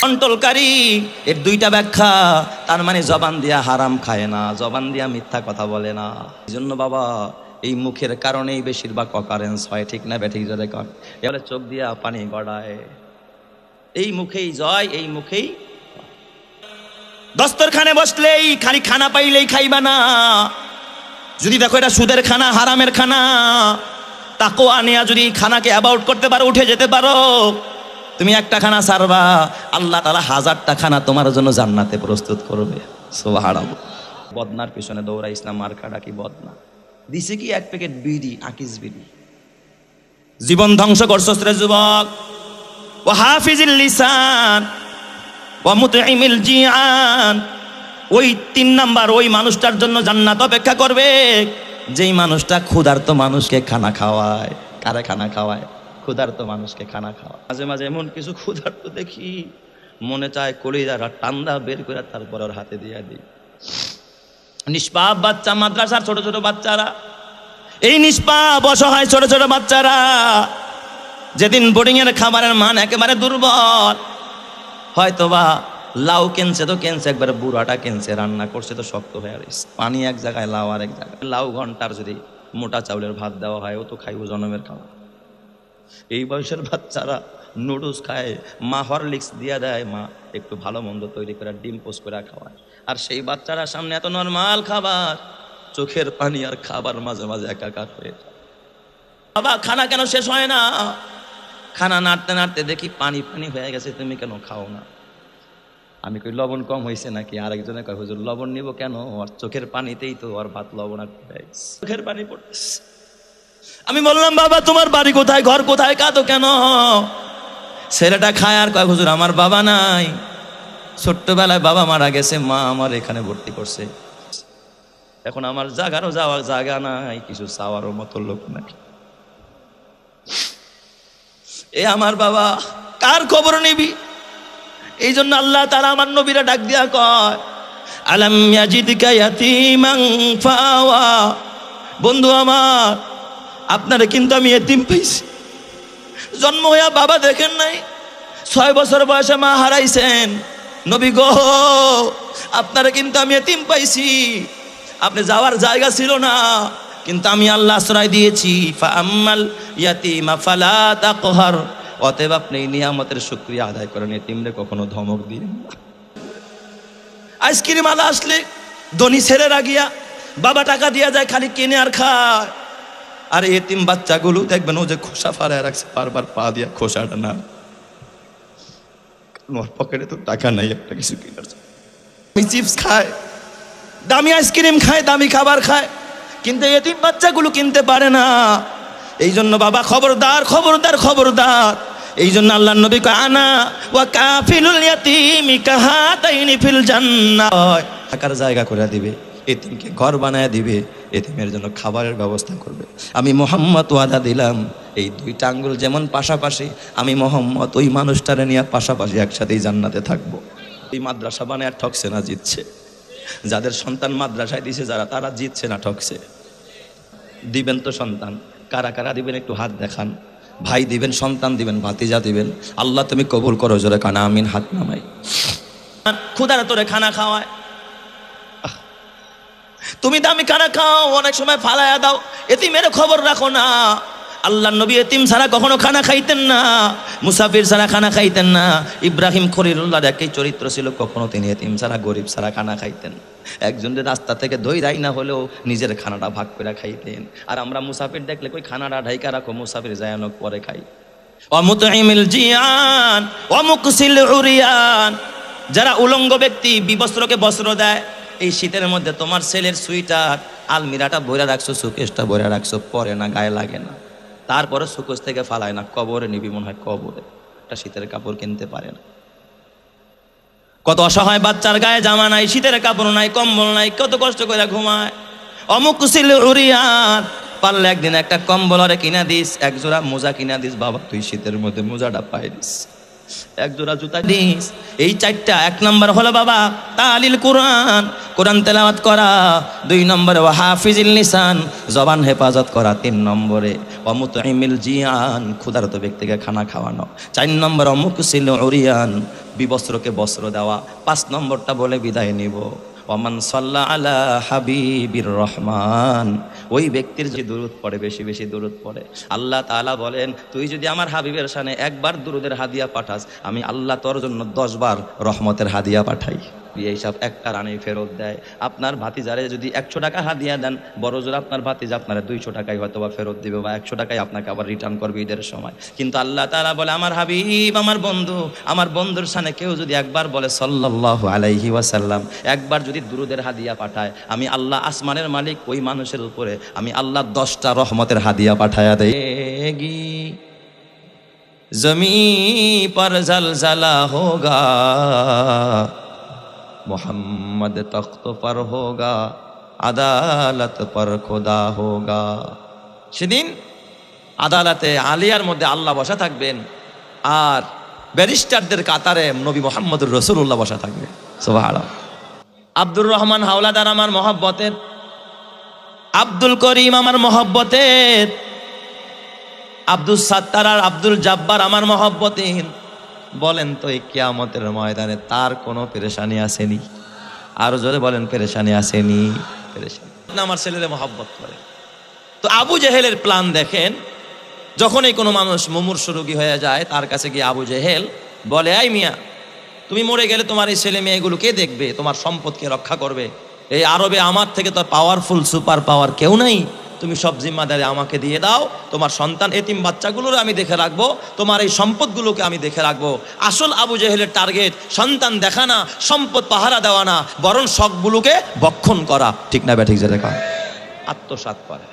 কন্ট্রোলকারী এর দুইটা ব্যাখ্যা। তার মানে জবান দিয়া হারাম খায় না, জবান দিয়া মিথ্যা কথা বলে না। এই জন্য বাবা এই মুখের কারণেই বেশিরভাগ অকারেন্স হয়, ঠিক না ব্যাঠিক জোরে কর। এবারে চোখ দিয়া পানি গড়ায়, এই মুখেই জয়, এই মুখেই। দস্তরখানে বসলেই খালি খানা পাইলেই খাইবা না। যদি দেখো এটা সুদের খানা, হারামের খানা, তাকওয়া নিয়া যদি খানাকে অ্যাবাউট করতে পারো, উঠে যেতে পারো, তুমি একটা খানা ছাড়বা, আল্লাহ তাআলা 1000টা খানা তোমার জন্য জান্নাতে প্রস্তুত করবে। সুবহানাল্লাহ। বদনার পিছনে দৌড়াইস না, মার্কা ডাকি বদনা। দিছে কি এক প্যাকেট বিড়ি, আকিস বিড়ি। জীবন ধ্বংস করছস রে যুবক। ওয়া হাফিজিল লিসান ওয়া মুতঈমিল জিআন। ওই 3 নাম্বার ওই মানুষটার জন্য জান্নাত অপেক্ষা করবে যেই মানুষটা ক্ষুধার্ত মানুষকে খানা খাওয়ায়। কারে খানা খাওয়ায়? ক্ষুধার্ত মানুষকে খানা খাওয়ায়। মাঝে মাঝে এমন কিছু ক্ষুধার্ত দেখি, মনে চায় কলিজাটা টান্দা বের করে তারপর ওর হাতে দিয়ে দিই। নিষ্পাপ বাচ্চা, মাদ্রাসার ছোট ছোট বাচ্চারা, এই নিষ্পাপ অসহায় ছোট ছোট বাচ্চারা যেদিন বোর্ডিং এর খাবারের মান একেবারে দুর্বল, হয়তোবা লাউ কেনছে তো কেনছে, একবারে বুড়াটা কেনছে, রান্না করছে তো শক্ত হয়ে রয়েছে, পানি এক জায়গায় লাউ আর এক জায়গায়। লাউ ঘন্টার যদি মোটা চাউলের ভাত দেওয়া হয়, ও তো খাইব জনমের খাওয়া। এই বয়সের বাচ্চারা নুডলস খায়, মা হরলিক্স দিয়ে দেয়, মা একটু ভালো মন্দ তৈরি করে ডিম পোস্ট করে খাওয়ায়। আর সেই বাচ্চারা সামনে এত নরমাল খাবার, চোখের পানি আর খাবার মাঝে মাঝে একাকার হয়ে যায়। বাবা খানা কেন শেষ হয় না? খানা নাড়তে নাড়তে দেখি পানি পানি হয়ে গেছে, তুমি কেন খাও না? আমি কই লবণ কম হয়েছে নাকি? আরেকজনে কয় হুজুর লবণ নিব কেন, আর চোখের পানিতেই তো আর ভাত লবণ চোখের পানি পড়তেছে। আমি বললাম বাবা তোমার বাড়ি কোথায়, ঘর কোথায়, কাঁদো কেন? ছেলেটা খায় আর কয় হুজুর আমার বাবা নাই, ছোট্টবেলায় বাবা মারা গেছে, মা আমার এখানে ভর্তি করছে, এখন আমার জাগারও যাওয়ার জায়গা নাই, কিছু চাওয়ারও মতো লোক নাই। এ আমার বাবা, কার খবর নিবি? এই জন্য আল্লাহ তাআলা আমার নবীরা ডাক দিয়া কয় আলাম ইয়াজিদকা ইয়াতীমান ফাওয়া। বন্ধু আমার, আপনারে কিন্তু আমি এতিম পাইছি। জন্ম হইয়া বাবা দেখেন নাই, 6 বছর বয়সে মা হারাইছেন। নবী গো, আপনারে কিন্তু আমি এতিম পাইছি, আপনি যাওয়ার জায়গা ছিল না, কিন্তু আমি আল্লাহ আশ্রয় দিয়েছি। ফাআম্মাল ইয়াতীমা ফালা তাকহার। অতএব আপনি এই নিয়ামতের শুকরিয়া আদায় করেন, এতিমরে কখনো ধমক দিন না। আইসক্রিম আলা আসলে ধনী ছেলেরা গিয়া বাবা টাকা দিয়া যায়, খালি কিনে আর খায়। আর এতিম বাচ্চাগুলো দেখবেন ও যে খোসা ফাড়ায় রাখছে, বারবার পা দিয়া খোসাটা না, ওর পকেটে তো টাকা নাই একটা কিছু কেনার জন্য। চিপস খায়, দামি আইসক্রিম খায়, দামি খাবার খায়, কিন্তু এতিম বাচ্চাগুলো কিনতে পারে না। এই জন্য বাবা খবরদার খবরদার খবরদার। এই জন্য আল্লাহর নবী কয় আনা ওয়া কাফিলুল ইয়াতীমি কাহাতাইনি ফিল জান্নাহ। থাকার জায়গা করে দিবে, এতিমকে ঘর বানায় দিবে, এতিমের জন্য খাবারের ব্যবস্থা করবে। আমি মুহাম্মদ ওয়াদা দিলাম, এই 2টা আঙ্গুল যেমন পাশাপাশি, আমি মুহাম্মদ ওই মানুষটারে নিয়ে পাশাপাশি একসাথেই জান্নাতে থাকবো। এই মাদ্রাসা বানায় ঠকছে না জিতছে? যাদের সন্তান মাদ্রাসায় দিছে যারা, তারা জিতছে না ঠকছে? দিবেন তো সন্তান? কারা কারা দিবেন একটু হাত দেখান। ভাই দিবেন, সন্তান দিবেন, ভাতিজা দিবেন। আল্লাহ তুমি কবুল করো, জোরে কানা আমিন, হাত নামাই। ক্ষুধার তোরে খানা খাওয়ায়, তুমি দামি খানা খাও, অনেক সময় ফালায়া দাও, এতিমের খবর রাখো না। আল্লাহর নবী এতিম ছাড়া কখনো খানা খাইতেন না, মুসাফির ছাড়া খানা খাইতেন না। ইব্রাহিম খলিলুল্লাহর একই চরিত্র ছিল, কখনো তিনি এতিম ছাড়া, গরিব ছাড়া খানা খাইতেন। একজনের রাস্তা থেকে দইরাই না হলেও নিজের খানাটা ভাগ করে খাইতেন। আর আমরা মুসাফির দেখলে কই খানাটা ঢাইকা রাখো, মুসাফির যায় না পরে খাই। ওয়ামুতঈমিল জিয়ান ওয়ামুকসিল উরিয়ান। যারা উলঙ্গ ব্যক্তি বিবস্ত্রকে বস্ত্র দেয়। এই শীতের মধ্যে তোমার ছেলের সুইটার আলমিরাটা বইরা রাখছো, সুকেশটা বইরা রাখছো, পরে না, গায়ে লাগে না, তারপরে সুকেশ থেকে ফালায় না, কবরে নিবি মনে হয়, কবরে একটা শীতের কাপড় কিনতে পারে না। কত অসহায় বাচ্চার গায়ে জামা নাই, শীতের কাপড় নাই, কম্বল নাই, কত কষ্ট করে ঘুমায়। অমুকসিল উরিয়ান। পারলে একদিন একটা কম্বল আরে কিনা দিস, 1 জোড়া মোজা কিনা দিস, বাবা তুই শীতের মধ্যে মোজাটা পাই দিস। এক জোড়া জুতা দিস। এই চারটা, 1 নম্বর হলো বাবা তালিল কোরআন, কোরআন তেলাওয়াত করা। 2 নম্বরে ওয়া হাফিজিল লিসান, জবান হেফাজত করা। 3 নম্বরে ওয়া মুতঈমিল জিয়ান, ক্ষুধার্ত ব্যক্তিকে খানা খাওয়ানো। 4 নম্বর ওয়া মুকসিল উরিয়ান, বিবস্ত্রকে বস্ত্র দেওয়া। 5 নম্বরটা বলে বিদায় নিব, ওমান সাল্লা আলা হাবিবির রহমান, ওই ব্যক্তির যে দুরূদ পড়ে, বেশি বেশি দুরূদ পড়ে। আল্লাহ তাআলা বলেন, তুই যদি আমার হাবিবের শানে 1 বার দুরূদের হাদিয়া পাঠাস, আমি আল্লাহ তোর জন্য 10 বার রহমতের হাদিয়া পাঠাই। এইসব একটা রানেই ফেরত দেয়। আপনার ভাতিজারে যদি 100 টাকা হাদিয়া দেন, বড় জোর আপনার ভাতিজা আপনারা 200 টাকাই হয়তো বা ফেরত দিবে, বা 100 টাকাই আপনাকে আবার রিটার্ন করবে ঈদের সময়। কিন্তু আল্লাহ তাআলা বলে, আমার হাবিব, আমার বন্ধু, আমার বন্ধুর শানে কেউ যদি 1 বার বলে সাল্লাল্লাহু আলাইহি ওয়াসাল্লাম, 1 বার যদি দুরূদের হাদিয়া পাঠায়, আমি আল্লাহ আসমানের মালিক, ওই মানুষের উপরে আমি আল্লাহ 10টা রহমতের হাদিয়া পাঠায়া দেগি। জমি पर जलजला होगा, मोहम्मद तख्त पर होगा, আদালত पर खुदा होगा। সেদিন আদালতে আলিয়ার মধ্যে আল্লাহ বসা থাকবেন, আর ব্যারিস্টারদের কাতারে নবী মুহাম্মদুর রাসূলুল্লাহ বসা থাকবে। সুবহানাল্লাহ। আব্দুর রহমান হাওলাদার আমার মহব্বতের, আব্দুল করিম আমার মহব্বতের, আব্দুল সাত্তার আর আব্দুল জাব্বার আমার মহব্বতের। বলেন তো এই কিয়ামতের ময়দানে তার কোনো পেরেশানি আসেনি? আরো জোরে বলেন, পেরেশানি আসেনি? পেরেশানি আমার ছেলেরে মহব্বত করে। তো আবু জেহেলের প্ল্যান দেখেন, যখনই কোনো মানুষ মুমূর্ষ রোগী হয়ে যায়, তার কাছে গিয়ে আবু জেহেল বলে, এই মিয়া, তুমি মরে গেলে তোমার এই ছেলে মেয়েগুলো কে দেখবে? তোমার সম্পদকে রক্ষা করবে? এই আরবে আমার থেকে তো পাওয়ারফুল সুপার পাওয়ার কেউ নাই, তুমি সব জিম্মাদারি আমাকে দিয়ে দাও। তোমার সন্তান এতিম বাচ্চাগুলোর আমি দেখে রাখবো, তোমার এই সম্পদগুলোকে আমি দেখে রাখবো। আসল আবু জেহেলের টার্গেট সন্তান দেখা না, সম্পদ পাহারা দেওয়া না, বরং শখগুলোকে ভক্ষণ করা। ঠিক না ব্যাঠিক? যেটা আত্মসাৎ করে।